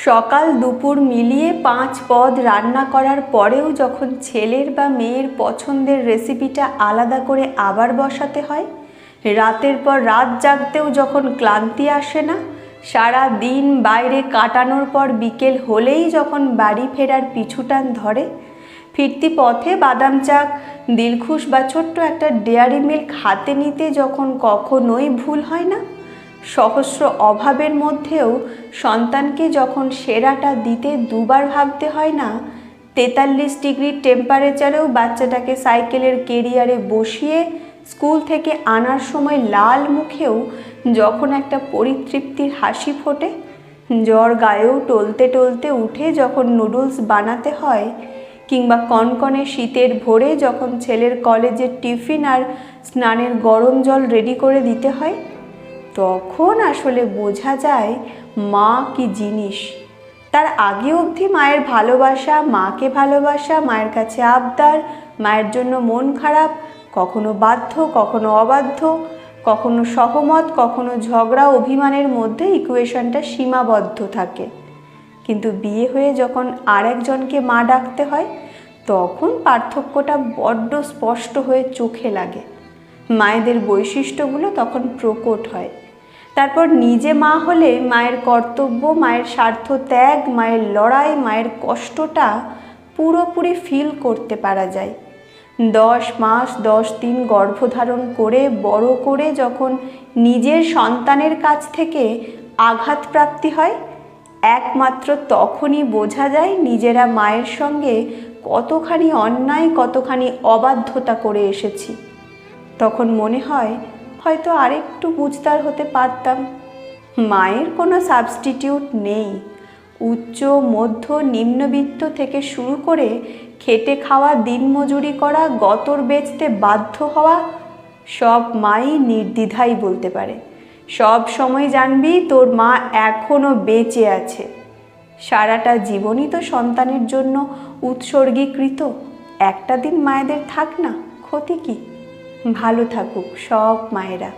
সকাল দুপুর মিলিয়ে 5 পদ রান্না করার পরেও যখন ছেলের বা মেয়ের পছন্দের রেসিপিটা আলাদা করে আবার বসাতে হয়, রাতের পর রাত জাগতেও যখন ক্লান্তি আসে না, সারা দিন বাইরে কাটানোর পর বিকেল হলেই যখন বাড়ি ফেরার পিছুটান ধরে, ফিরতি পথে বাদাম চাক, দিলখুশ বা ছোট্ট একটা ডেয়ারি মিল্ক হাতে নিতে যখন কখনোই ভুল হয় না, সহস্র অভাবের মধ্যেও সন্তানকে যখন সেরাটা দিতে দুবার ভাবতে হয় না, 43 ডিগ্রি টেম্পারেচারেও বাচ্চাটাকে সাইকেলের কেরিয়ারে বসিয়ে স্কুল থেকে আনার সময় লাল মুখেও যখন একটা পরিতৃপ্তির হাসি ফোটে, জ্বর গায়েও টলতে টলতে উঠে যখন নুডলস বানাতে হয়, কিংবা কনকনে শীতের ভোরে যখন ছেলের কলেজের টিফিন আর স্নানের গরম জল রেডি করে দিতে হয়, তখন আসলে বোঝা যায় মা কি জিনিস। তার আগে অবধি মায়ের ভালোবাসা, মাকে ভালোবাসা, মায়ের কাছে আবদার, মায়ের জন্য মন খারাপ, কখনো বাধ্য, কখনো অবাধ্য, কখনো সহমত, কখনো ঝগড়া অভিমানের মধ্যে ইকুয়েশনটা সীমাবদ্ধ থাকে। কিন্তু বিয়ে হয়ে যখন আরেকজনকে মা ডাকতে হয়, তখন পার্থক্যটা বড্ড স্পষ্ট হয়ে চোখে লাগে। মায়েদের বৈশিষ্ট্যগুলো তখন প্রকট হয়। তারপর নিজে মা হলে মায়ের কর্তব্য, মায়ের স্বার্থ ত্যাগ, মায়ের লড়াই, মায়ের কষ্টটা পুরোপুরি ফিল করতে পারা যায়। 10 মাস 10 দিন গর্ভধারণ করে বড় করে যখন নিজের সন্তানের কাছ থেকে আঘাতপ্রাপ্তি হয়, একমাত্র তখনই বোঝা যায় নিজেরা মায়ের সঙ্গে কতখানি অন্যায়, কতখানি অবাধ্যতা করে এসেছি। তখন মনে হয় হয়তো আরেকটু বুঝদার হতে পারতাম। মায়ের কোনো সাবস্টিটিউট নেই। উচ্চ মধ্য নিম্নবিত্ত থেকে শুরু করে খেটে খাওয়া, দিনমজুরি করা, গতর বেচতে বাধ্য হওয়া, সব মাই নির্দ্বিধাই বলতে পারে, সব সময় জানবি তোর মা এখনো বেঁচে আছে। সারাটা জীবনই তো সন্তানের জন্য উৎসর্গীকৃত। একটা দিন মায়েদের থাক না, ক্ষতি কি? ভালো থাকুক সব মায়েরা।